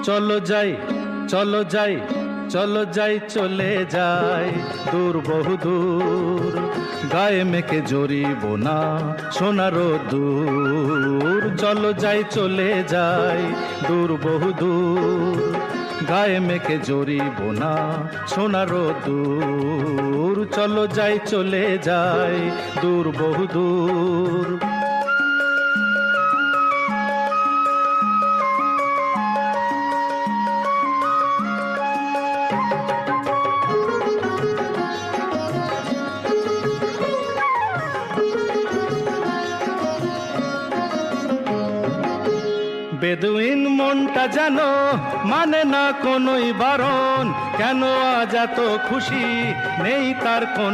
চলো যাই, চলো যাই, চলো যাই, চলে যাই দূর বহু দূর। গায়ে মেখে জড়িব না সোনার দূর। চলো যাই, চলে যাই দূর বহু দূর। গায়ে মেখে জড়িব না সোনার দূর। চলো যাই, চলে যাই দূর বহু দূর। বেদুইন মনটা যেন মানে না কোনোই বারণ, কেন আজ এত খুশি নেই তার কোন